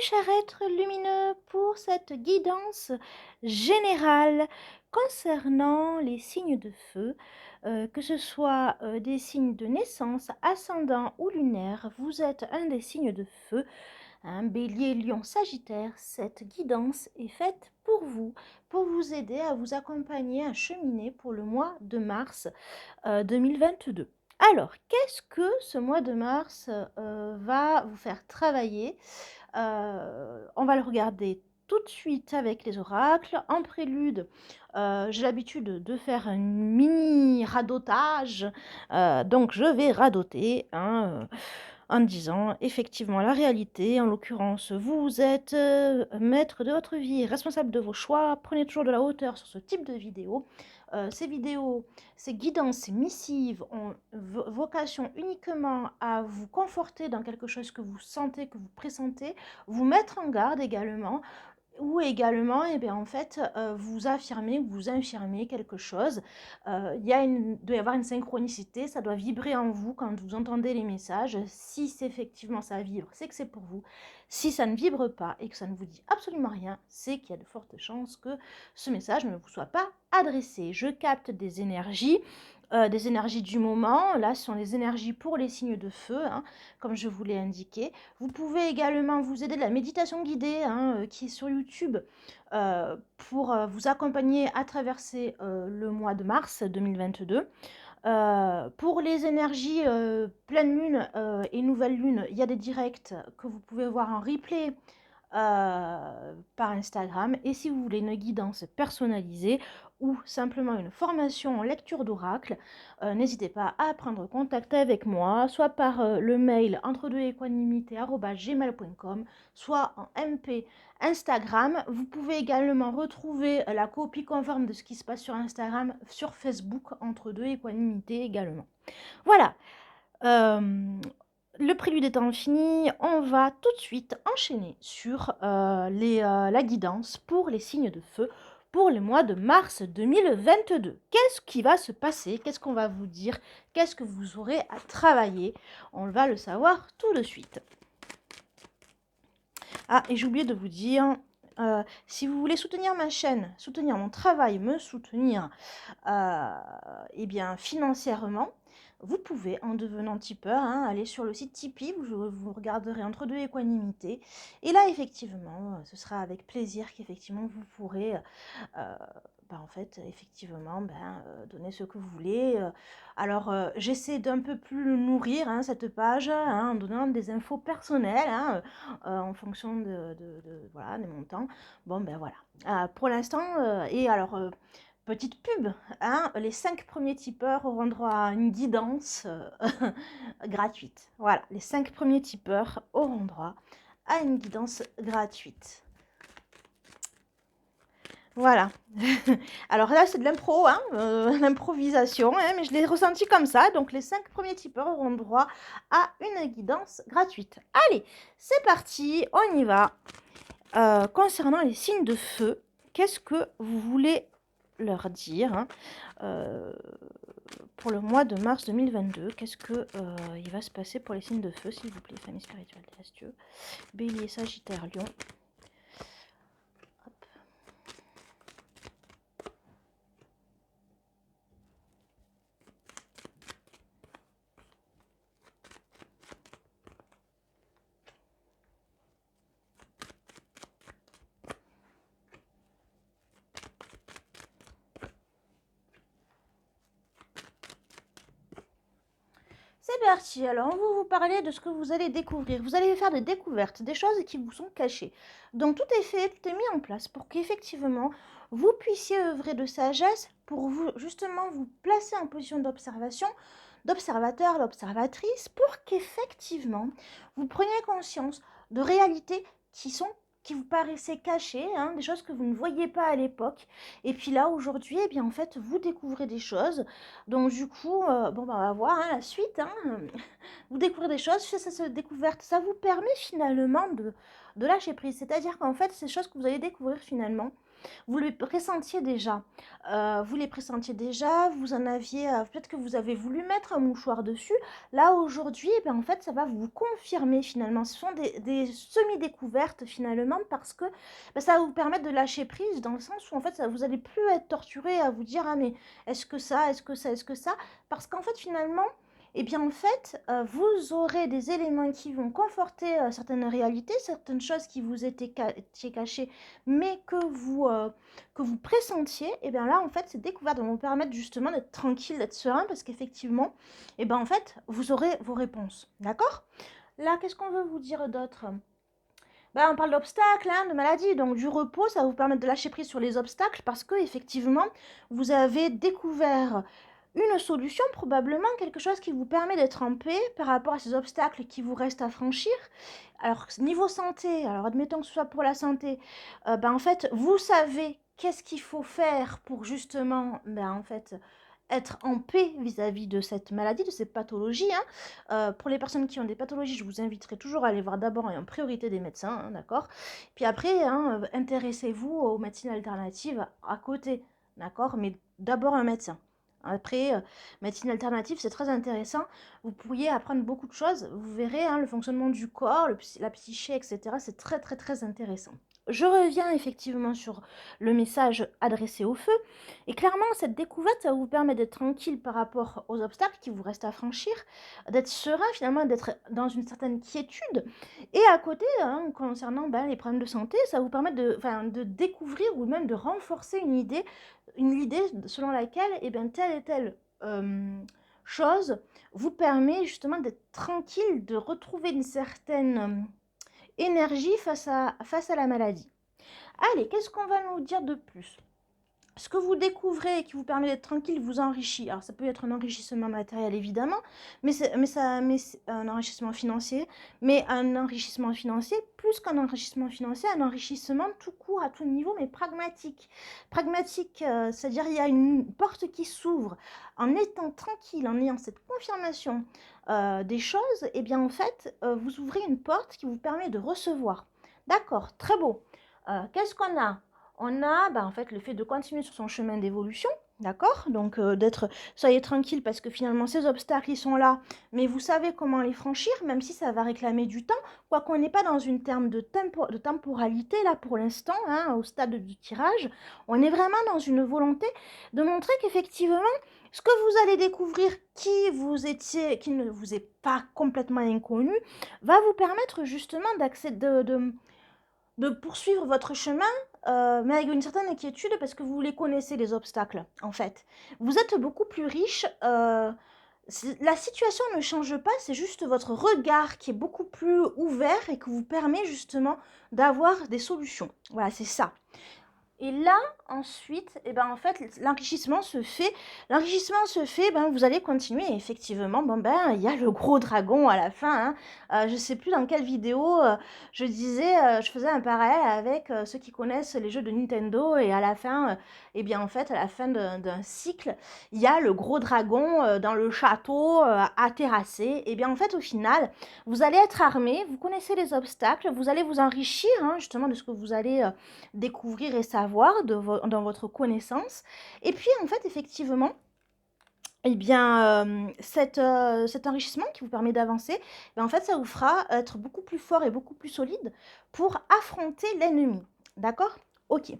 chers êtres lumineux, pour cette guidance générale concernant les signes de feu, que ce soit des signes de naissance, ascendant ou lunaire. Vous êtes un des signes de feu, hein, Bélier, Lion, Sagittaire. Cette guidance est faite pour vous aider à vous accompagner, à cheminer pour le mois de mars 2022. Alors, qu'est-ce que ce mois de mars va vous faire travailler? On va le regarder tout de suite avec les oracles. En prélude, j'ai l'habitude de faire un mini radotage, donc je vais radoter, hein, en disant effectivement la réalité. En l'occurrence, vous êtes maître de votre vie, responsable de vos choix. Prenez toujours de la hauteur sur ce type de vidéo. Ces vidéos, ces guidances, ces missives ont vocation uniquement à vous conforter dans quelque chose que vous sentez, que vous pressentez, vous mettre en garde également, ou également, eh bien, en fait, vous affirmez, vous infirmez quelque chose. Doit y avoir une synchronicité, ça doit vibrer en vous quand vous entendez les messages. Si effectivement ça vibre, c'est que c'est pour vous. Si ça ne vibre pas et que ça ne vous dit absolument rien, c'est qu'il y a de fortes chances que ce message ne vous soit pas adressé. Je capte des énergies du moment. Là, ce sont les énergies pour les signes de feu, hein, comme je vous l'ai indiqué. Vous pouvez également vous aider de la méditation guidée, hein, qui est sur YouTube, pour vous accompagner à traverser le mois de mars 2022. Pour les énergies pleine lune et nouvelle lune, il y a des directs que vous pouvez voir en replay par Instagram. Et si vous voulez une guidance personnalisée ou simplement une formation en lecture d'oracle, n'hésitez pas à prendre contact avec moi, soit par le mail entre2equanimité@gmail.com, soit en MP Instagram. Vous pouvez également retrouver la copie conforme de ce qui se passe sur Instagram, sur Facebook, entre deux équanimité également. Voilà. Le prélude étant fini, on va tout de suite enchaîner sur la guidance pour les signes de feu pour le mois de mars 2022. Qu'est-ce qui va se passer? Qu'est-ce qu'on va vous dire? Qu'est-ce que vous aurez à travailler? On va le savoir tout de suite. Ah, et j'ai oublié de vous dire, si vous voulez soutenir ma chaîne, soutenir mon travail, me soutenir eh bien, financièrement, vous pouvez, en devenant tipeur, hein, aller sur le site Tipeee, où vous regarderez entre deux équanimités. Et là, effectivement, ce sera avec plaisir qu'effectivement vous pourrez, en fait, effectivement, donner ce que vous voulez. Alors, j'essaie d'un peu plus nourrir, hein, cette page, hein, en donnant des infos personnelles, hein, en fonction voilà, des montants. Bon, ben voilà. Pour l'instant, et alors... petite pub, hein, les 5 premiers tipeurs auront droit à une guidance gratuite. Voilà, les 5 premiers tipeurs auront droit à une guidance gratuite. Voilà. Alors là, c'est de l'impro, hein, l'improvisation, hein, mais je l'ai ressenti comme ça. Donc, les 5 premiers tipeurs auront droit à une guidance gratuite. Allez, c'est parti, on y va. Concernant les signes de feu, qu'est-ce que vous voulez leur dire, hein, pour le mois de mars 2022? Qu'est-ce que il va se passer pour les signes de feu, s'il vous plaît? Famille spirituelle, Dieu. Bélier, Sagittaire, Lion. Hop. C'est parti, alors on va vous parler de ce que vous allez découvrir. Vous allez faire des découvertes, des choses qui vous sont cachées. Donc tout est fait, tout est mis en place pour qu'effectivement vous puissiez œuvrer de sagesse pour vous justement vous placer en position d'observation, d'observateur, d'observatrice, pour qu'effectivement vous preniez conscience de réalités qui vous paraissaient cachées, hein, des choses que vous ne voyiez pas à l'époque. Et puis là, aujourd'hui, eh bien, en fait, vous découvrez des choses. Donc, du coup, on va voir, hein, la suite. Hein. Vous découvrez des choses, cette découverte, ça vous permet finalement de lâcher prise. C'est-à-dire qu'en fait, ces choses que vous allez découvrir finalement, vous le pressentiez déjà. Vous les pressentiez déjà, vous en aviez, peut-être que vous avez voulu mettre un mouchoir dessus. Là, aujourd'hui, eh ben, en fait, ça va vous confirmer finalement. Ce sont des semi-découvertes finalement parce que ben, ça va vous permettre de lâcher prise dans le sens où en fait, vous allez plus être torturé à vous dire, ah mais est-ce que ça, est-ce que ça, est-ce que ça? Parce qu'en fait, finalement, eh bien, en fait, vous aurez des éléments qui vont conforter certaines réalités, certaines choses qui vous étaient cachées, mais que vous pressentiez. Et bien là, en fait, ces découvertes vont vous permettre justement d'être tranquille, d'être serein, parce qu'effectivement, eh bien, en fait, vous aurez vos réponses. D'accord? Là, qu'est-ce qu'on veut vous dire d'autre? Ben, on parle d'obstacles, hein, de maladies, donc du repos, ça va vous permettre de lâcher prise sur les obstacles parce que effectivement, vous avez découvert une solution, probablement quelque chose qui vous permet d'être en paix par rapport à ces obstacles qui vous restent à franchir. Alors, niveau santé, alors admettons que ce soit pour la santé, ben, en fait, vous savez qu'est-ce qu'il faut faire pour justement, ben, en fait, être en paix vis-à-vis de cette maladie, de cette pathologie. Hein. Pour les personnes qui ont des pathologies, je vous inviterai toujours à aller voir d'abord et en priorité des médecins, hein, d'accord? Puis après, hein, intéressez-vous aux médecines alternatives à côté, d'accord? Mais d'abord un médecin. Après, médecine alternative, c'est très intéressant. Vous pourriez apprendre beaucoup de choses. Vous verrez hein, le fonctionnement du corps, la psyché, etc. C'est très, très, très intéressant. Je reviens effectivement sur le message adressé au feu. Et clairement, cette découverte, ça vous permet d'être tranquille par rapport aux obstacles qui vous restent à franchir, d'être serein finalement, d'être dans une certaine quiétude. Et à côté, hein, concernant les problèmes de santé, ça vous permet de découvrir ou même de renforcer une idée selon laquelle eh bien, telle et telle chose vous permet justement d'être tranquille, de retrouver une certaine énergie face à la maladie. Allez, qu'est-ce qu'on va nous dire de plus? Ce que vous découvrez et qui vous permet d'être tranquille vous enrichit. Alors ça peut être un enrichissement matériel évidemment, mais c'est un enrichissement financier, mais un enrichissement financier, plus qu'un enrichissement financier, un enrichissement tout court, à tout niveau, mais pragmatique. Pragmatique, c'est-à-dire il y a une porte qui s'ouvre. En étant tranquille, en ayant cette confirmation des choses, et bien en fait, vous ouvrez une porte qui vous permet de recevoir. D'accord, très beau. Qu'est-ce qu'on a? On a en fait le fait de continuer sur son chemin d'évolution, d'accord? Donc soyez tranquille parce que finalement ces obstacles ils sont là, mais vous savez comment les franchir, même si ça va réclamer du temps, quoiqu'on n'est pas dans une terme de temporalité là pour l'instant, hein, au stade du tirage, on est vraiment dans une volonté de montrer qu'effectivement, ce que vous allez découvrir qui ne vous est pas complètement inconnu, va vous permettre justement de poursuivre votre chemin, mais avec une certaine inquiétude parce que vous les connaissez, les obstacles, en fait. Vous êtes beaucoup plus riche. La situation ne change pas, c'est juste votre regard qui est beaucoup plus ouvert et qui vous permet justement d'avoir des solutions. Voilà, c'est ça. Et là, ensuite, en fait, l'enrichissement se fait. L'enrichissement se fait, vous allez continuer. Et effectivement, il y a le gros dragon à la fin. Hein. Je sais plus dans quelle vidéo je disais, je faisais un parallèle avec ceux qui connaissent les jeux de Nintendo. Et à la fin, en fait, à la fin d'un cycle, il y a le gros dragon dans le château à terrasser. Et bien, en fait, au final, vous allez être armé, vous connaissez les obstacles, vous allez vous enrichir hein, justement de ce que vous allez découvrir et savoir dans votre connaissance. Et puis, en fait, effectivement, cet enrichissement qui vous permet d'avancer, en fait, ça vous fera être beaucoup plus fort et beaucoup plus solide pour affronter l'ennemi. D'accord? Ok.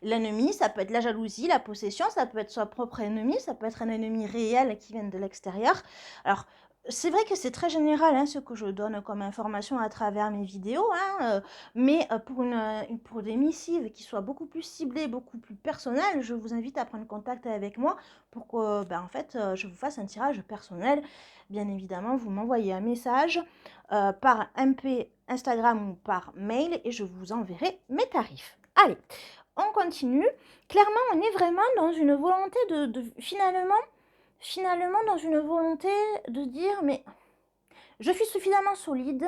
L'ennemi, ça peut être la jalousie, la possession, ça peut être son propre ennemi, ça peut être un ennemi réel qui vient de l'extérieur. Alors, c'est vrai que c'est très général hein, ce que je donne comme information à travers mes vidéos, hein, mais pour des missives qui soient beaucoup plus ciblées, beaucoup plus personnelles, je vous invite à prendre contact avec moi pour que en fait, je vous fasse un tirage personnel. Bien évidemment, vous m'envoyez un message par MP Instagram ou par mail et je vous enverrai mes tarifs. Allez, on continue. Clairement, on est vraiment dans une volonté de finalement dans une volonté de dire mais je suis suffisamment solide,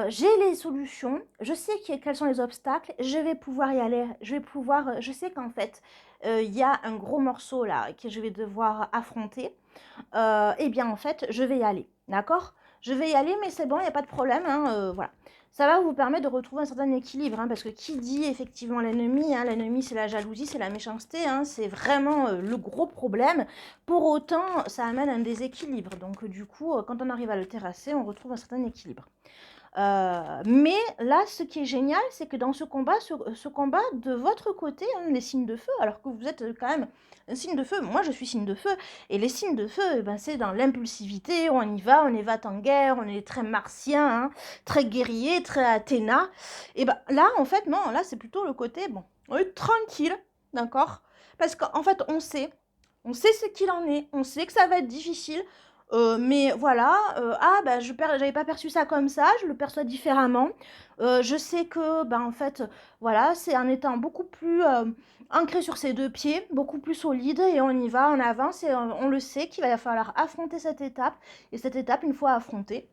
j'ai les solutions, je sais quels sont les obstacles, je vais pouvoir y aller, je sais qu'en fait il y a un gros morceau là que je vais devoir affronter, en fait je vais y aller, d'accord? je vais y aller, mais c'est bon, il n'y a pas de problème, hein, voilà. Ça va vous permettre de retrouver un certain équilibre, hein, parce que qui dit effectivement l'ennemi, hein, l'ennemi c'est la jalousie, c'est la méchanceté, hein, c'est vraiment le gros problème. Pour autant, ça amène un déséquilibre. Donc du coup, quand on arrive à le terrasser, on retrouve un certain équilibre. Mais là, ce qui est génial, c'est que dans ce combat de votre côté, hein, les signes de feu, alors que vous êtes quand même un signe de feu, moi je suis signe de feu, et les signes de feu, eh ben, c'est dans l'impulsivité, on y va, on est va en guerre, on est très martien, hein, très guerrier, très Athéna. Et ben là, en fait, non, là c'est plutôt le côté, bon, on est tranquille, d'accord? Parce qu'en fait, on sait ce qu'il en est, on sait que ça va être difficile, mais voilà, ah bah j'avais pas perçu ça comme ça, je le perçois différemment. Je sais que, ben en fait, voilà, c'est en étant beaucoup plus ancré sur ses deux pieds, beaucoup plus solide, et on y va, on avance, et on le sait qu'il va falloir affronter cette étape. Et cette étape, une fois affrontée,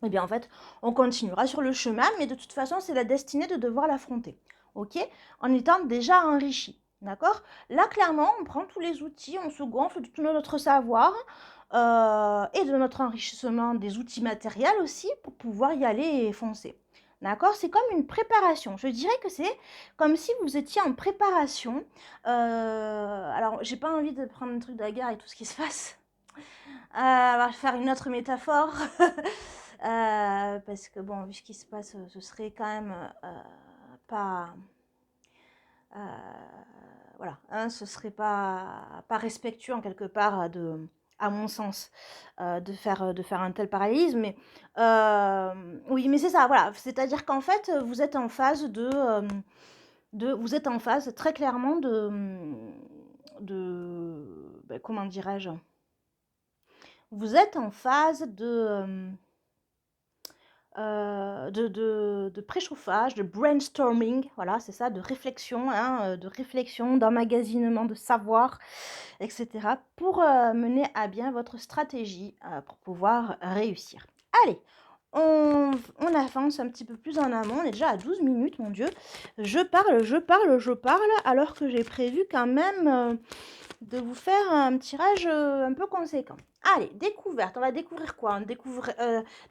eh bien en fait, on continuera sur le chemin, mais de toute façon, c'est la destinée de devoir l'affronter. Ok? En étant déjà enrichi. D'accord? Là, clairement, on prend tous les outils, on se gonfle de tout notre savoir et de notre enrichissement des outils matériels aussi pour pouvoir y aller et foncer. D'accord? C'est comme une préparation. Je dirais que c'est comme si vous étiez en préparation. Alors, j'ai pas envie de prendre le truc de la guerre et tout ce qui se passe. On va faire une autre métaphore. Parce que bon, vu ce qui se passe, ce serait quand même pas... euh, voilà, hein, ce serait pas respectueux en quelque part à mon sens, de faire un tel parallélisme. Mais oui, mais c'est ça, voilà. C'est-à-dire qu'en fait, vous êtes en phase vous êtes en phase très clairement ben, comment dirais-je? Vous êtes en phase de préchauffage, de brainstorming, voilà, c'est ça, de réflexion, hein, de réflexion, d'emmagasinement de savoir, etc. pour mener à bien votre stratégie pour pouvoir réussir. Allez, on avance un petit peu plus en amont, on est déjà à 12 minutes, mon Dieu. Je parle, alors que j'ai prévu quand même de vous faire un tirage un peu conséquent. Allez, découverte. On va découvrir quoi? On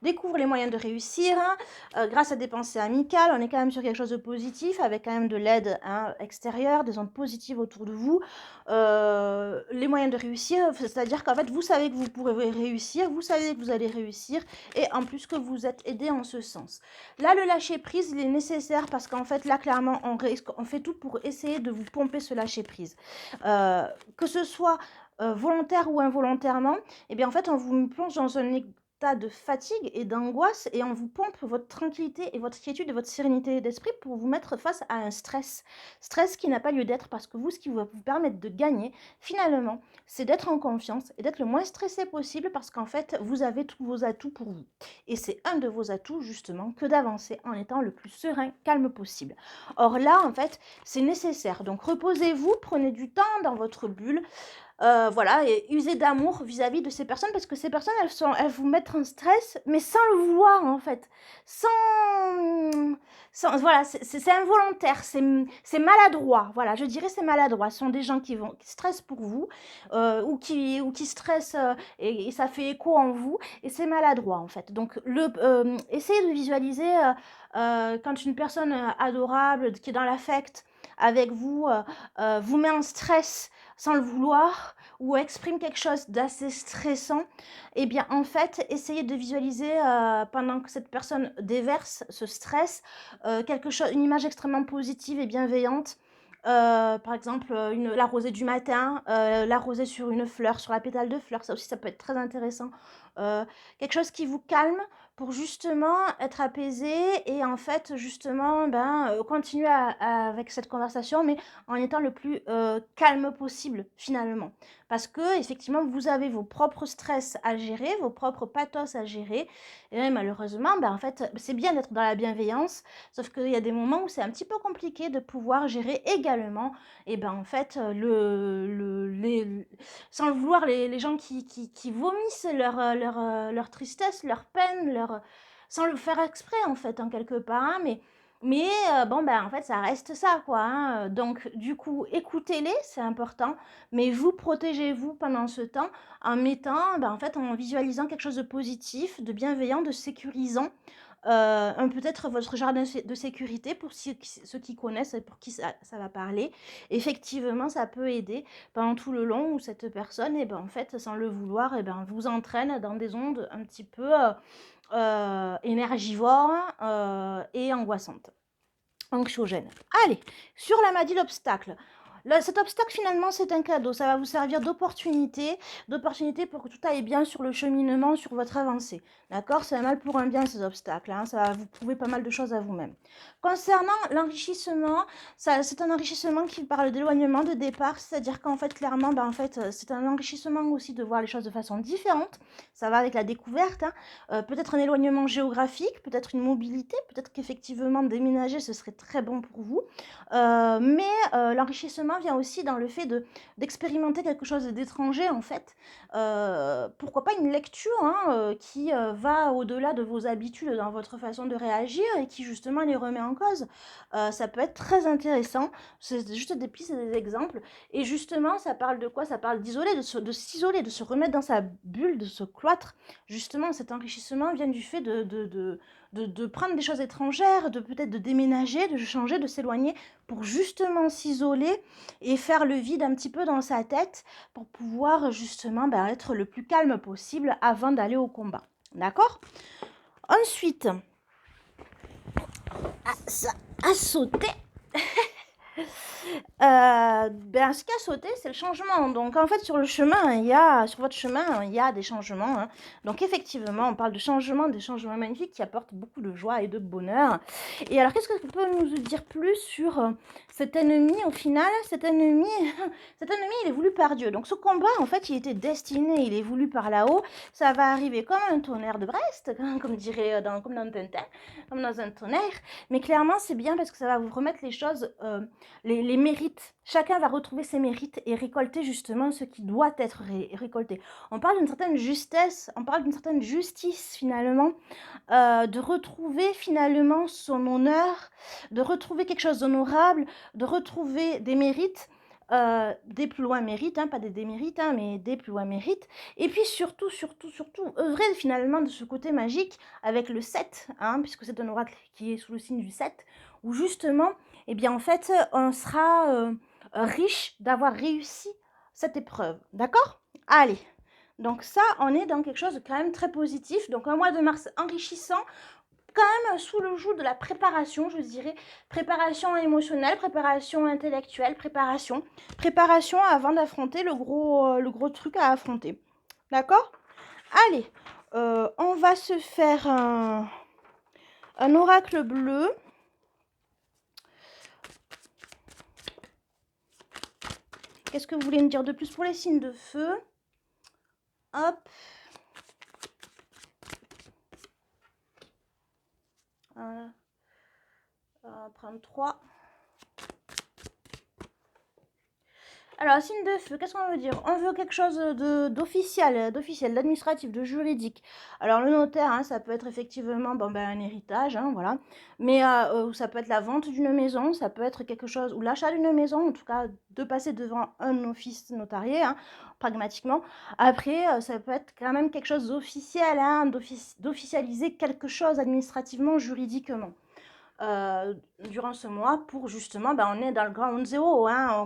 découvre les moyens de réussir, hein, grâce à des pensées amicales. On est quand même sur quelque chose de positif, avec quand même de l'aide, hein, extérieure, des ondes positives autour de vous. Les moyens de réussir, c'est-à-dire qu'en fait, vous savez que vous pourrez réussir, vous savez que vous allez réussir, et en plus que vous êtes aidé en ce sens. Là, le lâcher-prise, il est nécessaire parce qu'en fait, là, clairement, on fait tout pour essayer de vous pomper ce lâcher-prise. Que ce soit volontaire ou involontairement, eh bien en fait on vous plonge dans un état de fatigue et d'angoisse et on vous pompe votre tranquillité et votre quiétude et votre sérénité d'esprit pour vous mettre face à un stress qui n'a pas lieu d'être, parce que vous, ce qui va vous permettre de gagner finalement, c'est d'être en confiance et d'être le moins stressé possible, parce qu'en fait vous avez tous vos atouts pour vous, et c'est un de vos atouts justement que d'avancer en étant le plus serein, calme possible. Or là en fait c'est nécessaire, donc reposez-vous, prenez du temps dans votre bulle, voilà, et user d'amour vis-à-vis de ces personnes, parce que ces personnes, elles vous mettent en stress, mais sans le vouloir en fait, sans, voilà, c'est involontaire, c'est maladroit, voilà, je dirais c'est maladroit. Ce sont des gens qui stressent pour vous, ou qui stressent, et ça fait écho en vous, et c'est maladroit en fait. Donc essayez de visualiser quand une personne adorable qui est dans l'affect avec vous vous met en stress sans le vouloir, ou exprime quelque chose d'assez stressant, eh bien en fait, essayez de visualiser pendant que cette personne déverse ce stress, une image extrêmement positive et bienveillante. Par exemple, la rosée du matin, la rosée sur une fleur, sur la pétale de fleur, ça aussi ça peut être très intéressant. Quelque chose qui vous calme pour justement être apaisé, et en fait justement continuer avec cette conversation, mais en étant le plus calme possible finalement. Parce que effectivement vous avez vos propres stress à gérer, vos propres pathos à gérer, et malheureusement en fait c'est bien d'être dans la bienveillance, sauf qu'il y a des moments où c'est un petit peu compliqué de pouvoir gérer également, et en fait sans le vouloir, les gens qui vomissent leur tristesse, leur peine, sans le faire exprès en fait, en quelque part, hein, mais Mais bon, ben, en fait, ça reste ça, quoi, hein. Donc du coup, écoutez-les, c'est important, mais vous, protégez-vous pendant ce temps en mettant, ben, en fait, en visualisant quelque chose de positif, de bienveillant, de sécurisant, peut-être votre jardin de sécurité pour ceux qui connaissent et pour qui ça va parler. Effectivement, ça peut aider pendant tout le long où cette personne et ben, en fait, sans le vouloir et ben, vous entraîne dans des ondes un petit peu, énergivores, et angoissantes. Anxiogène. Allez, sur la maladie l'obstacle. Là, cet obstacle, finalement, c'est un cadeau. Ça va vous servir d'opportunité pour que tout aille bien sur le cheminement, sur votre avancée. D'accord? C'est un mal pour un bien, ces obstacles, hein. Ça va vous prouver pas mal de choses à vous-même. Concernant l'enrichissement, c'est un enrichissement qui parle d'éloignement, de départ. C'est-à-dire qu'en fait, clairement, ben, en fait, c'est un enrichissement aussi de voir les choses de façon différente. Ça va avec la découverte, hein. Peut-être un éloignement géographique, peut-être une mobilité, peut-être qu'effectivement, déménager, ce serait très bon pour vous. Mais l'enrichissement vient aussi dans le fait d'expérimenter quelque chose d'étranger, en fait. Pourquoi pas une lecture, hein, qui va au-delà de vos habitudes dans votre façon de réagir et qui justement les remet en cause. Ça peut être très intéressant. C'est juste des pistes et des exemples. Et justement, ça parle de quoi? Ça parle d'isoler, de s'isoler, de se remettre dans sa bulle, de se cloître. Justement, cet enrichissement vient du fait de prendre des choses étrangères, de peut-être de déménager, de changer, de s'éloigner pour justement s'isoler et faire le vide un petit peu dans sa tête pour pouvoir justement être le plus calme possible avant d'aller au combat. D'accord? Ensuite, à sauter. Ce qui a sauté, c'est le changement. Donc, en fait, sur votre chemin, il y a des changements, hein. Donc, effectivement, on parle de changements, des changements magnifiques qui apportent beaucoup de joie et de bonheur. Et alors, qu'est-ce que vous pouvez nous dire plus sur cet ennemi, au final? Cet ennemi, il est voulu par Dieu. Donc, ce combat, en fait, il était destiné, il est voulu par là-haut. Ça va arriver comme un tonnerre de Brest, comme dirait comme dans Tintin, comme dans un tonnerre. Mais clairement, c'est bien parce que ça va vous remettre les choses... les mérites. Chacun va retrouver ses mérites et récolter justement ce qui doit être récolté. On parle d'une certaine justesse, on parle d'une certaine justice finalement, de retrouver finalement son honneur, de retrouver quelque chose d'honorable, de retrouver des mérites, des plus loin mérites, hein, pas des démérites, hein, mais des plus loin mérites. Et puis surtout, œuvrer finalement de ce côté magique avec le 7, hein, puisque c'est un oracle qui est sous le signe du 7, où justement, eh bien en fait, on sera riche d'avoir réussi cette épreuve. D'accord? Allez. Donc ça, on est dans quelque chose de quand même très positif. Donc un mois de mars enrichissant, quand même sous le joug de la préparation, je dirais. Préparation émotionnelle, préparation intellectuelle, préparation avant d'affronter le gros truc à affronter. D'accord? Allez, on va se faire un oracle bleu. Qu'est-ce que vous voulez me dire de plus pour les signes de feu? Hop. On va prendre 3. Alors, signe de feu, qu'est-ce qu'on veut dire? On veut quelque chose d'officiel, d'administratif, de juridique. Alors, le notaire, hein, ça peut être effectivement un héritage, hein, voilà. Mais ça peut être la vente d'une maison, ça peut être quelque chose, ou l'achat d'une maison, en tout cas, de passer devant un office notarié, hein, pragmatiquement. Après, ça peut être quand même quelque chose d'officiel, hein, d'officialiser quelque chose administrativement, juridiquement. Durant ce mois pour justement, on est dans le ground zéro, hein, on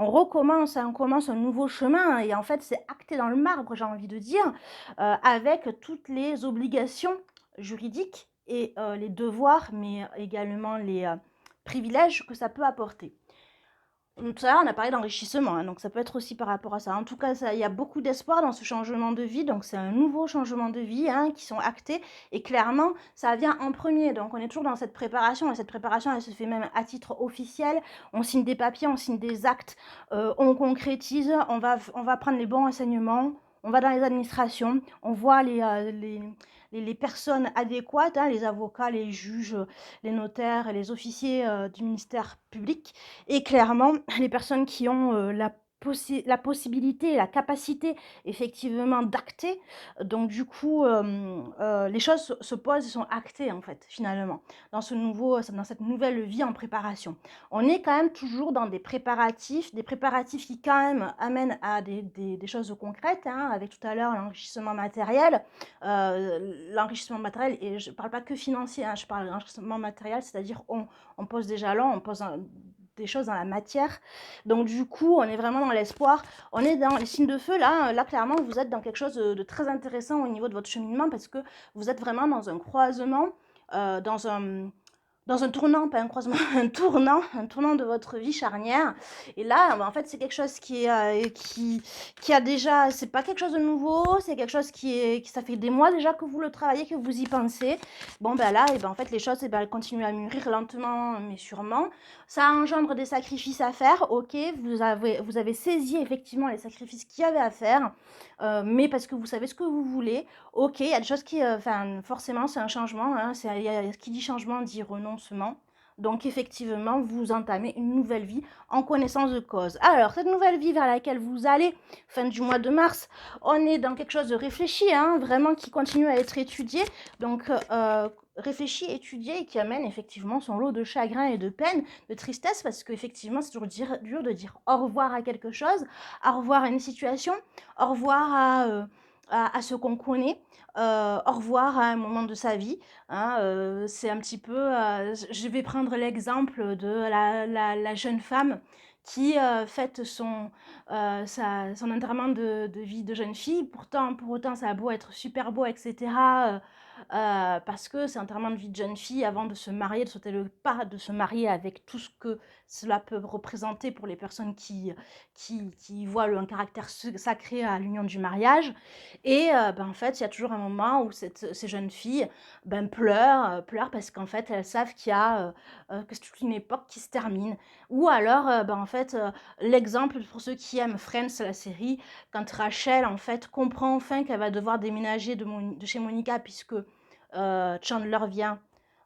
recommence, hein, on commence un nouveau chemin et en fait c'est acté dans le marbre, j'ai envie de dire, avec toutes les obligations juridiques et les devoirs, mais également les privilèges que ça peut apporter. Tout à l'heure, on a parlé d'enrichissement, hein, donc ça peut être aussi par rapport à ça. En tout cas, il y a beaucoup d'espoir dans ce changement de vie, donc c'est un nouveau changement de vie, hein, qui sont actés, et clairement, ça vient en premier. Donc on est toujours dans cette préparation, et cette préparation, elle se fait même à titre officiel. On signe des papiers, on signe des actes, on concrétise, on va prendre les bons renseignements, on va dans les administrations, on voit les personnes adéquates, hein, les avocats, les juges, les notaires, les officiers du ministère public. Et clairement, les personnes qui ont la la possibilité, la capacité effectivement d'acter. Donc du coup, les choses se posent et sont actées en fait, finalement, dans dans cette nouvelle vie en préparation. On est quand même toujours dans des préparatifs qui quand même amènent à des choses concrètes, hein, avec tout à l'heure l'enrichissement matériel. L'enrichissement matériel, et je ne parle pas que financier, hein, je parle d'enrichissement matériel, c'est-à-dire on pose des jalons, on pose des choses dans la matière. Donc du coup, on est vraiment dans l'espoir. On est dans les signes de feu, là clairement, vous êtes dans quelque chose de très intéressant au niveau de votre cheminement, parce que vous êtes vraiment dans un croisement, dans un tournant, pas un croisement, un tournant de votre vie charnière. Et là, en fait, c'est quelque chose qui a déjà, c'est pas quelque chose de nouveau, c'est quelque chose ça fait des mois déjà que vous le travaillez, que vous y pensez. Bon, ben là, et ben en fait, les choses, elles continuent à mûrir lentement, mais sûrement. Ça engendre des sacrifices à faire, ok, vous avez saisi effectivement les sacrifices qu'il y avait à faire, mais parce que vous savez ce que vous voulez. Ok, il y a des choses forcément, c'est un changement, hein, qui dit changement dit renoncement. Donc effectivement, vous entamez une nouvelle vie en connaissance de cause. Alors, cette nouvelle vie vers laquelle vous allez, fin du mois de mars, on est dans quelque chose de réfléchi, hein, vraiment qui continue à être étudié. Donc, réfléchi, étudié, et qui amène effectivement son lot de chagrin et de peine, de tristesse, parce qu'effectivement, c'est toujours dur de dire au revoir à quelque chose, au revoir à une situation, au revoir à ce qu'on connaît, au revoir à un moment de sa vie, hein, c'est un petit peu, je vais prendre l'exemple de la jeune femme qui fête son enterrement de vie de jeune fille. Pour autant, ça a beau être super beau, etc., parce que c'est un enterrement de vie de jeune fille avant de se marier, de sauter le pas, de se marier avec tout ce que cela peut représenter pour les personnes qui voient un caractère sacré à l'union du mariage. Et en fait, il y a toujours un moment où ces jeunes filles pleurent parce qu'en fait, elles savent que c'est toute une époque qui se termine. Ou alors, en fait, l'exemple pour ceux qui aiment Friends, la série, quand Rachel, en fait, comprend enfin qu'elle va devoir déménager de chez Monica, puisque Chandler vient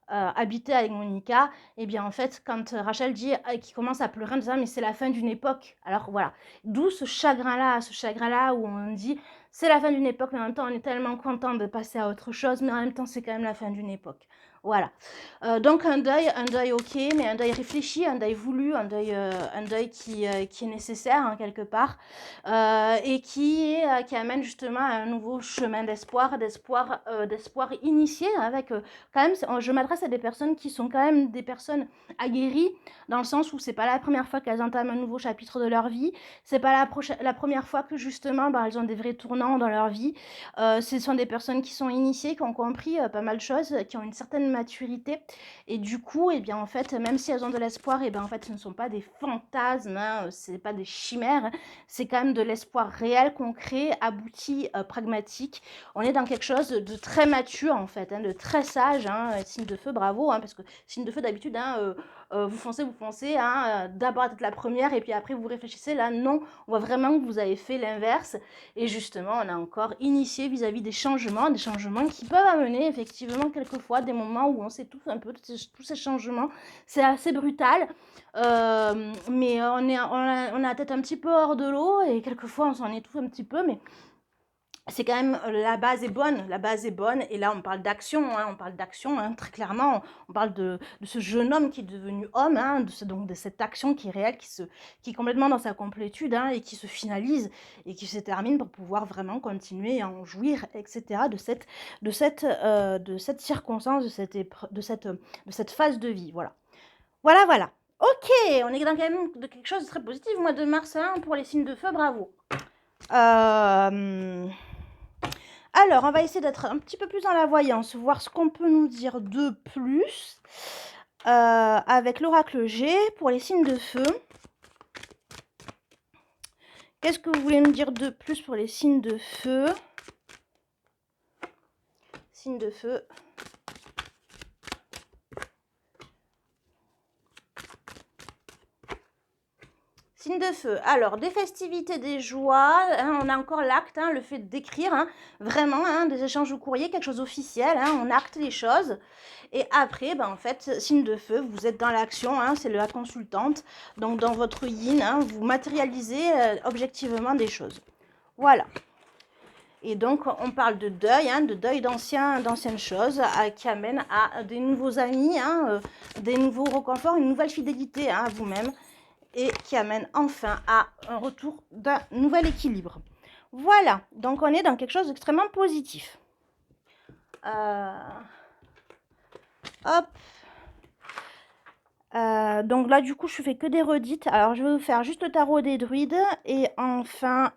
habiter avec Monica, et bien en fait, quand Rachel dit, qui commence à pleurer en disant mais c'est la fin d'une époque. Alors voilà, d'où ce chagrin-là où on dit c'est la fin d'une époque, mais en même temps on est tellement content de passer à autre chose, mais en même temps c'est quand même la fin d'une époque. Voilà. Donc un deuil ok, mais un deuil réfléchi, un deuil voulu, un deuil qui est nécessaire, hein, quelque part, et qui amène justement à un nouveau chemin d'espoir initié, avec quand même, je m'adresse à des personnes qui sont quand même des personnes aguerries, dans le sens où c'est pas la première fois qu'elles entament un nouveau chapitre de leur vie, c'est pas la première fois que justement elles ont des vrais tournants dans leur vie. Ce sont des personnes qui sont initiées, qui ont compris pas mal de choses, qui ont une certaine maturité, et du coup, et bien en fait, même si elles ont de l'espoir, et bien en fait, ce ne sont pas des fantasmes, hein, c'est pas des chimères, c'est quand même de l'espoir réel, concret, abouti, pragmatique. On est dans quelque chose de très mature en fait, hein, de très sage, hein, signe de feu, bravo, hein, parce que signe de feu d'habitude, hein, vous foncez, hein, d'abord être la première et puis après vous réfléchissez. Là non, on voit vraiment que vous avez fait l'inverse, et justement on a encore initié vis-à-vis des changements qui peuvent amener effectivement quelquefois des moments où on s'étouffe un peu, tous ces changements, c'est assez brutal, mais on a la tête un petit peu hors de l'eau, et quelquefois on s'en étouffe un petit peu, mais c'est quand même, la base est bonne, et là on parle d'action, hein, très clairement, on parle de ce jeune homme qui est devenu homme, hein, donc de cette action qui est réelle, qui est complètement dans sa complétude, hein, et qui se finalise et qui se termine pour pouvoir vraiment continuer à en jouir, etc., de cette circonstance, de cette phase de vie, voilà. Voilà. Ok, on est dans quand même de quelque chose de très positif, mois de mars, hein, pour les signes de feu, bravo. Alors, on va essayer d'être un petit peu plus dans la voyance, voir ce qu'on peut nous dire de plus avec l'oracle G pour les signes de feu. Qu'est-ce que vous voulez nous dire de plus pour les signes de feu? Signes de feu. Signe de feu. Alors, des festivités, des joies, hein, on a encore l'acte, hein, le fait d'écrire, hein, vraiment, hein, des échanges de courrier, quelque chose d'officiel, hein, on acte les choses. Et après, ben, en fait, signe de feu, vous êtes dans l'action, hein, c'est la consultante. Donc, dans votre yin, hein, vous matérialisez objectivement des choses. Voilà. Et donc, on parle de deuil d'anciennes choses qui amènent à des nouveaux amis, hein, des nouveaux reconforts, une nouvelle fidélité hein, à vous-même et qui amène enfin à un retour d'un nouvel équilibre. Voilà, donc on est dans quelque chose d'extrêmement positif. Hop. Donc là, du coup, je fais que des redites. Alors, je vais vous faire juste le tarot des druides et enfin,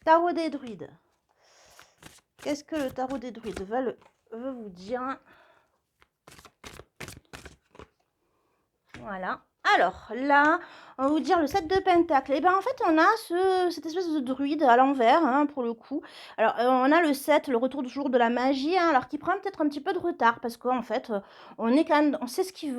tarot des druides. Qu'est-ce que le tarot des druides veut vous dire? Voilà. Alors là, on va vous dire le 7 de Pentacle. Et bien en fait, on a cette espèce de druide à l'envers, hein, pour le coup. Alors, on a le 7, le retour du jour de la magie, hein, alors qui prend peut-être un petit peu de retard, parce qu'en fait, on est quand même, on sait ce qu'il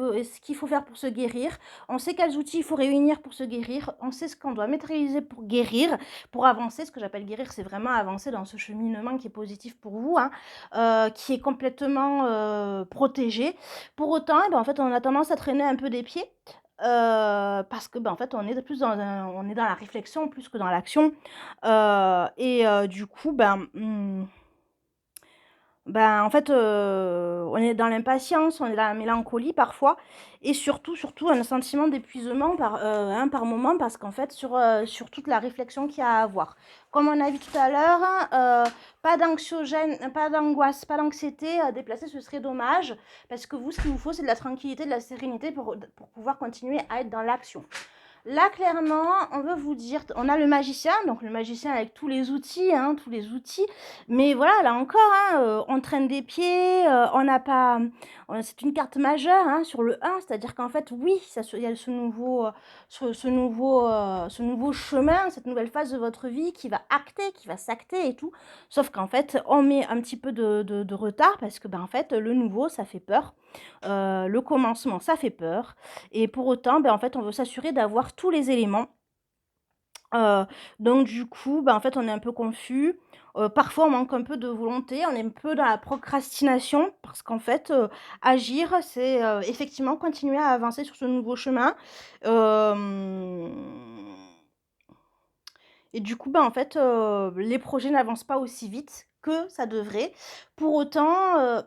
faut faire pour se guérir, on sait quels outils il faut réunir pour se guérir, on sait ce qu'on doit maîtriser pour guérir, pour avancer. Ce que j'appelle guérir, c'est vraiment avancer dans ce cheminement qui est positif pour vous, hein, qui est complètement protégé. Pour autant, eh ben, en fait, on a tendance à traîner un peu des pieds. Parce que ben, en fait on est plus on est dans la réflexion plus que dans l'action du coup en fait, on est dans l'impatience, on est dans la mélancolie parfois et surtout un sentiment d'épuisement par moment parce qu'en fait sur toute la réflexion qu'il y a à avoir. Comme on a vu tout à l'heure, pas d'anxiogène, pas d'angoisse, pas d'anxiété déplacée, ce serait dommage parce que vous, ce qu'il vous faut, c'est de la tranquillité, de la sérénité pour pouvoir continuer à être dans l'action. Là, clairement, on veut vous dire, on a le magicien, donc le magicien avec tous les outils, hein, tous les outils. Mais voilà, là encore, hein, on traîne des pieds, on n'a pas, c'est une carte majeure hein, sur le 1, c'est-à-dire qu'en fait, oui, il y a ce nouveau chemin, cette nouvelle phase de votre vie qui va acter, qui va s'acter et tout. Sauf qu'en fait, on met un petit peu de retard parce que, ben, en fait, le nouveau, ça fait peur. Le commencement, ça fait peur. Et pour autant, ben, en fait, on veut s'assurer d'avoir tous les éléments. Donc du coup, ben, en fait, on est un peu confus. Parfois, on manque un peu de volonté, on est un peu dans la procrastination parce qu'en fait, agir, c'est, effectivement continuer à avancer sur ce nouveau chemin. Hem et du coup, ben, en fait, les projets n'avancent pas aussi vite que ça devrait. Pour autant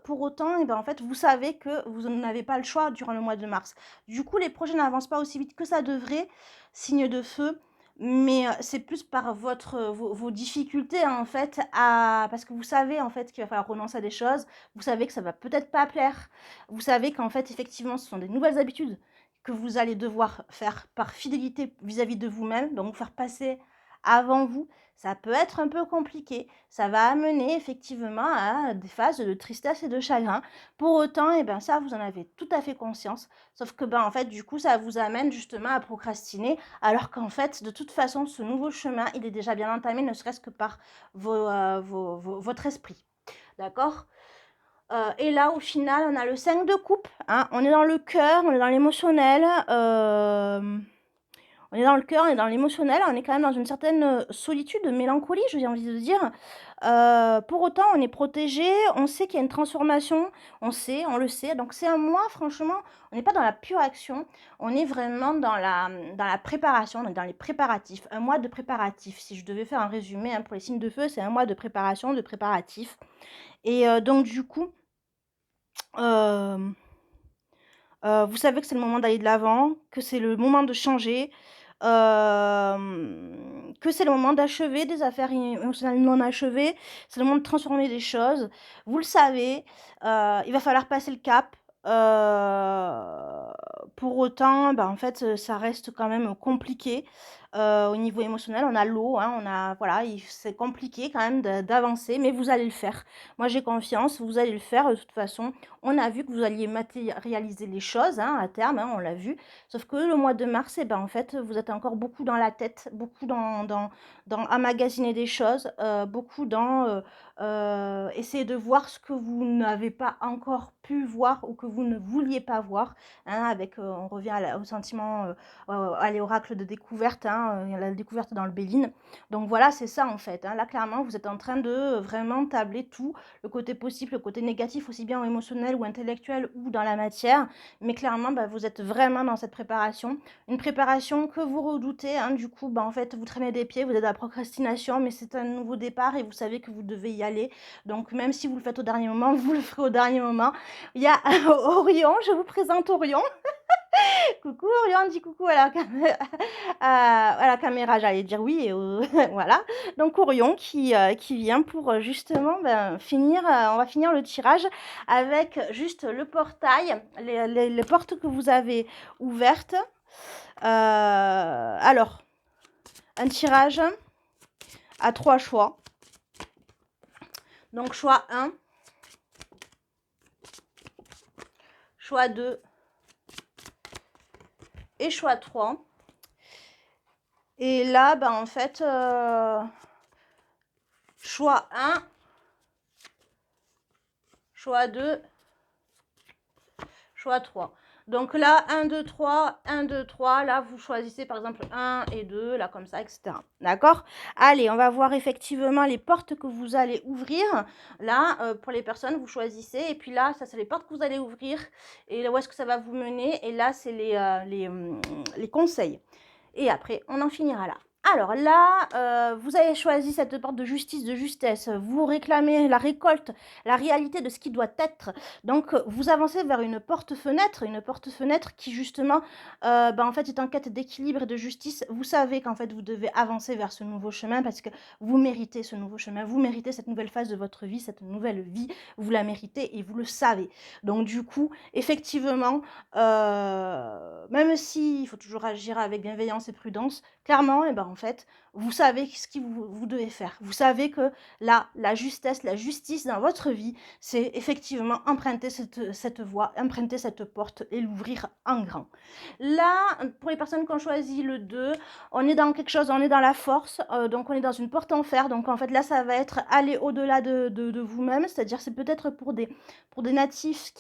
et ben, en fait, vous savez que vous n'avez pas le choix durant le mois de mars. Du coup, les projets n'avancent pas aussi vite que ça devrait, signe de feu, mais c'est plus par vos difficultés, en fait, parce que vous savez, en fait, qu'il va falloir renoncer à des choses. Vous savez que ça va peut-être pas plaire. Vous savez qu'en fait, effectivement, ce sont des nouvelles habitudes que vous allez devoir faire par fidélité vis-à-vis de vous-même, donc faire passer avant vous, ça peut être un peu compliqué. Ça va amener effectivement à des phases de tristesse et de chagrin. Pour autant, eh ben, ça, vous en avez tout à fait conscience. Sauf que, ben, en fait, du coup, ça vous amène justement à procrastiner, alors qu'en fait, de toute façon, ce nouveau chemin, il est déjà bien entamé, ne serait-ce que par votre esprit. D'accord? Et là, au final, on a le 5 de coupe. Hein, on est dans le cœur, on est dans l'émotionnel. On est dans le cœur, on est dans l'émotionnel, on est quand même dans une certaine solitude, mélancolie, j'ai envie de dire. Pour autant, on est protégé, on sait qu'il y a une transformation, on le sait. Donc c'est un mois, franchement, on n'est pas dans la pure action, on est vraiment dans la préparation, dans les préparatifs. Un mois de préparatifs. Si je devais faire un résumé hein, pour les signes de feu, c'est un mois de préparation, de préparatifs. Et donc du coup, vous savez que c'est le moment d'aller de l'avant, que c'est le moment de changer, que c'est le moment d'achever des affaires émotionnelles non achevées, c'est le moment de transformer des choses. Vous le savez, il va falloir passer le cap. pour autant, en fait, ça reste quand même compliqué, au niveau émotionnel. On a l'eau, hein, on a voilà, c'est compliqué quand même d'avancer, mais vous allez le faire. Moi, j'ai confiance, vous allez le faire de toute façon. On a vu que vous alliez matérialiser les choses, hein, à terme, hein, on l'a vu. Sauf que le mois de mars, en fait, vous êtes encore beaucoup dans la tête, beaucoup dans emmagasiner des choses, beaucoup dans, essayer de voir ce que vous n'avez pas encore pu voir ou que vous ne vouliez pas voir, hein, avec, on revient au sentiment, à l'oracle de découverte, hein, la découverte dans le Béline. Donc voilà, c'est ça en fait, hein. Là, clairement, vous êtes en train de vraiment tabler tout, le côté possible, le côté négatif, aussi bien émotionnel ou intellectuel ou dans la matière. Mais clairement, vous êtes vraiment dans cette préparation. Une préparation que vous redoutez, hein, du coup, en fait, vous traînez des pieds, vous êtes dans la procrastination, mais c'est un nouveau départ et vous savez que vous devez y aller. Donc même si vous le faites au dernier moment, vous le ferez au dernier moment. Il y a Orion, je vous présente Orion. Coucou Orion, dis coucou à la caméra, j'allais dire oui, voilà. Donc Orion qui vient pour justement finir, on va finir le tirage avec juste le portail, les portes que vous avez ouvertes. Alors, un tirage à 3 choix. Donc choix 1, choix 2 et choix 3. Et là, en fait, choix 1, choix 2, choix 3. Donc là, 1, 2, 3, 1, 2, 3. Là, vous choisissez par exemple 1 et 2, là comme ça, etc. D'accord? Allez, on va voir effectivement les portes que vous allez ouvrir. Là, pour les personnes, vous choisissez. Et puis là, ça, c'est les portes que vous allez ouvrir. Et là, où est-ce que ça va vous mener? Et là, c'est les conseils. Et après, on en finira là. Alors là, vous avez choisi cette porte de justice, de justesse. Vous réclamez la récolte, la réalité de ce qui doit être. Donc, vous avancez vers une porte-fenêtre qui justement, en fait, est en quête d'équilibre et de justice. Vous savez qu'en fait, vous devez avancer vers ce nouveau chemin parce que vous méritez ce nouveau chemin. Vous méritez cette nouvelle phase de votre vie, cette nouvelle vie. Vous la méritez et vous le savez. Donc, du coup, effectivement, même s'il faut toujours agir avec bienveillance et prudence, clairement, en fait, vous savez ce que vous devez faire. Vous savez que là, la justesse, la justice dans votre vie, c'est effectivement emprunter cette voie, emprunter cette porte et l'ouvrir en grand. Là, pour les personnes qui ont choisi le 2, on est dans quelque chose, on est dans la force, donc on est dans une porte en fer. Donc en fait, là, ça va être aller au-delà de vous-même, c'est-à-dire c'est peut-être pour des natifs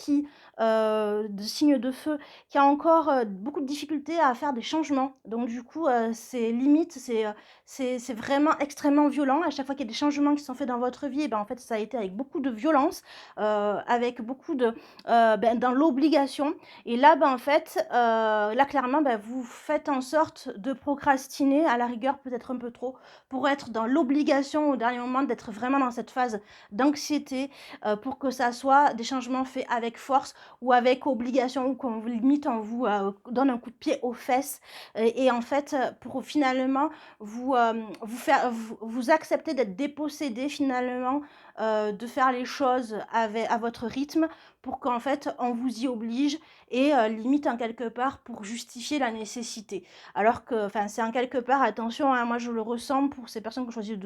de signes de feu, qui a encore beaucoup de difficultés à faire des changements. Donc du coup, c'est limite, c'est vraiment extrêmement violent. À chaque fois qu'il y a des changements qui sont faits dans votre vie, en fait, ça a été avec beaucoup de violence, avec beaucoup de dans l'obligation. Et là, en fait, là clairement, vous faites en sorte de procrastiner, à la rigueur peut-être un peu trop, pour être dans l'obligation au dernier moment, d'être vraiment dans cette phase d'anxiété, pour que ça soit des changements faits avec force ou avec obligation, ou qu'on vous limite, on vous donne un coup de pied aux fesses, et en fait, pour finalement vous accepter d'être dépossédé finalement, de faire les choses à votre rythme, pour qu'en fait on vous y oblige, et limite en quelque part pour justifier la nécessité. Alors que, enfin, c'est en quelque part, attention, hein, moi je le ressens pour ces personnes qui ont choisi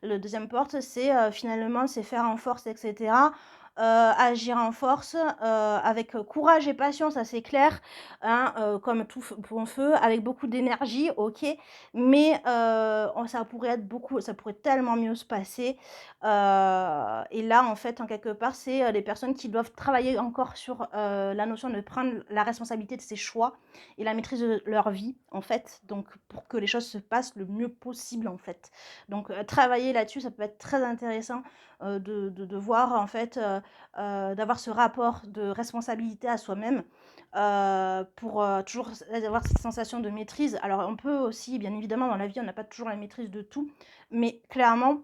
le deuxième porte, c'est finalement c'est faire en force, etc. Agir en force, avec courage et passion, ça c'est clair, hein, comme tout bon feu, avec beaucoup d'énergie, ok, mais ça pourrait tellement mieux se passer. Et là, en fait, en quelque part, c'est les personnes qui doivent travailler encore sur la notion de prendre la responsabilité de ses choix et la maîtrise de leur vie, en fait, donc pour que les choses se passent le mieux possible, en fait. Donc, travailler là-dessus, ça peut être très intéressant, de voir, en fait, d'avoir ce rapport de responsabilité à soi-même, pour toujours avoir cette sensation de maîtrise. Alors on peut aussi, bien évidemment, dans la vie, on n'a pas toujours la maîtrise de tout, mais clairement,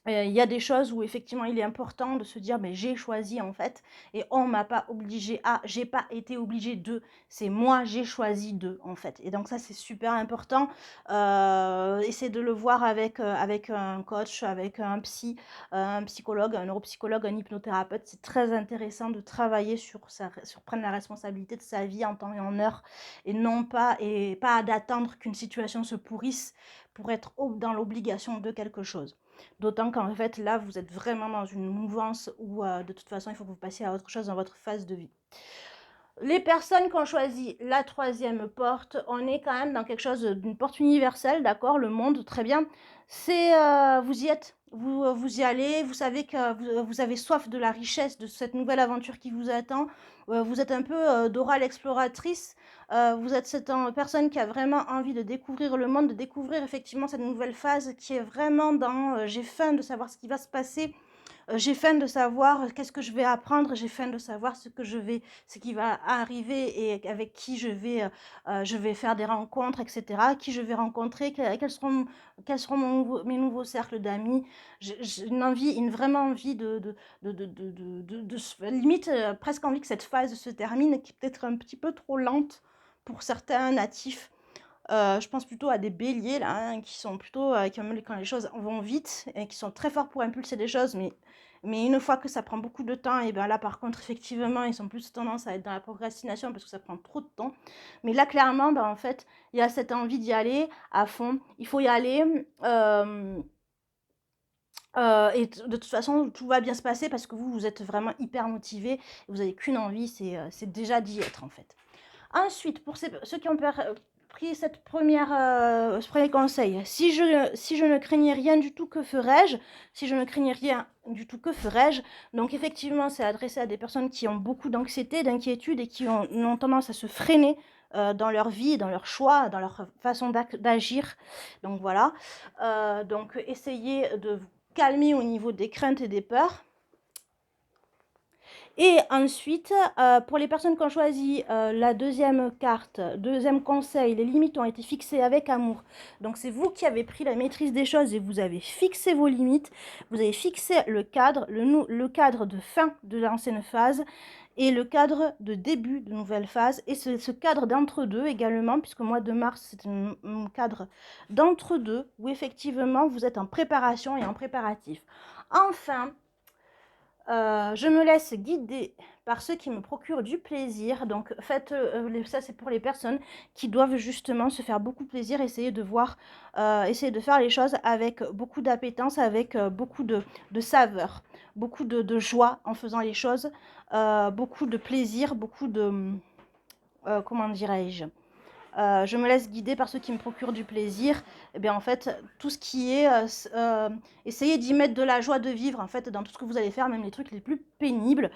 Il y a des choses où effectivement il est important de se dire: «Mais j'ai choisi en fait et on m'a pas obligé à, j'ai pas été obligé de, c'est moi j'ai choisi de en fait» et donc ça c'est super important. Essayer de le voir avec un coach, avec un psychologue, un neuropsychologue, un hypnothérapeute. C'est très intéressant de travailler sur prendre la responsabilité de sa vie en temps et en heure et pas d'attendre qu'une situation se pourrisse pour être dans l'obligation de quelque chose. D'autant qu'en fait, là, vous êtes vraiment dans une mouvance où, de toute façon, il faut que vous passiez à autre chose dans votre phase de vie. Les personnes qui ont choisi la troisième porte, on est quand même dans quelque chose d'une porte universelle, d'accord? Le monde, très bien. C'est, vous y êtes, vous y allez, vous savez que vous avez soif de la richesse de cette nouvelle aventure qui vous attend. Vous êtes un peu, Dora l'exploratrice. Vous êtes cette personne qui a vraiment envie de découvrir le monde, de découvrir effectivement cette nouvelle phase qui est vraiment dans, j'ai faim de savoir ce qui va se passer. J'ai faim de savoir qu'est-ce que je vais apprendre, j'ai faim de savoir ce qui va arriver et avec qui je vais faire des rencontres, et cetera. Qui je vais rencontrer, quels seront mes nouveaux cercles d'amis. J'ai une vraiment envie limite, presque envie que cette phase se termine, qui est peut-être un petit peu trop lente pour certains natifs. Je pense plutôt à des béliers là, hein, qui sont plutôt, quand les choses vont vite et qui sont très forts pour impulser des choses, mais une fois que ça prend beaucoup de temps et ben là par contre effectivement ils ont plus tendance à être dans la procrastination parce que ça prend trop de temps. Mais là clairement, ben, en fait, il y a cette envie d'y aller à fond. Il faut y aller, et de toute façon tout va bien se passer parce que vous êtes vraiment hyper motivés. Vous avez qu'une envie, c'est déjà d'y être en fait. Ensuite, pour ceux qui ont pris ce premier conseil, si je ne craignais rien du tout, que ferais-je? Si je ne craignais rien du tout, que ferais-je? Donc effectivement, c'est adressé à des personnes qui ont beaucoup d'anxiété, d'inquiétude et qui ont tendance à se freiner dans leur vie, dans leur choix, dans leur façon d'agir. Donc voilà. Donc essayez de vous calmer au niveau des craintes et des peurs. Et ensuite, pour les personnes qui ont choisi la deuxième carte, deuxième conseil, les limites ont été fixées avec amour. Donc c'est vous qui avez pris la maîtrise des choses et vous avez fixé vos limites. Vous avez fixé le cadre, le cadre de fin de l'ancienne phase et le cadre de début de nouvelle phase. Et ce cadre d'entre-deux également, puisque le mois de mars, c'est un cadre d'entre-deux où effectivement vous êtes en préparation et en préparatif. Enfin, je me laisse guider par ceux qui me procurent du plaisir. Donc faites, ça c'est pour les personnes qui doivent justement se faire beaucoup plaisir, essayer de faire les choses avec beaucoup d'appétence, avec beaucoup de saveur, beaucoup de joie en faisant les choses, beaucoup de plaisir, beaucoup de, comment dirais-je, je me laisse guider par ceux qui me procurent du plaisir. Et bien en fait, tout ce qui est, essayez d'y mettre de la joie de vivre en fait dans tout ce que vous allez faire, même les trucs les plus pénibles,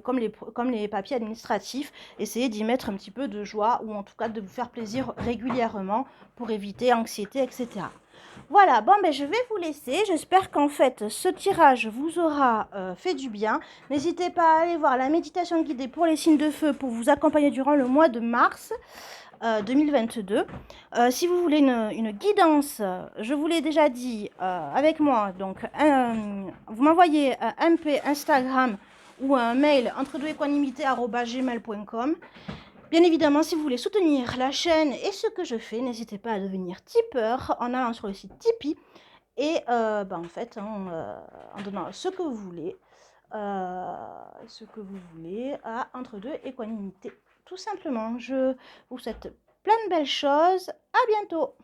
comme les papiers administratifs. Essayez d'y mettre un petit peu de joie ou en tout cas de vous faire plaisir régulièrement pour éviter anxiété, etc. Voilà, bon ben je vais vous laisser. J'espère qu'en fait ce tirage vous aura fait du bien. N'hésitez pas à aller voir la méditation guidée pour les signes de feu pour vous accompagner durant le mois de mars. 2022. Si vous voulez une guidance, je vous l'ai déjà dit, avec moi, donc vous m'envoyez un MP Instagram ou un mail entre2equanimité@gmail.com. Bien évidemment, si vous voulez soutenir la chaîne et ce que je fais, n'hésitez pas à devenir tipeur en allant sur le site Tipeee et en fait, en donnant ce que vous voulez à entre2 équanimité. Tout simplement, je vous souhaite plein de belles choses. À bientôt!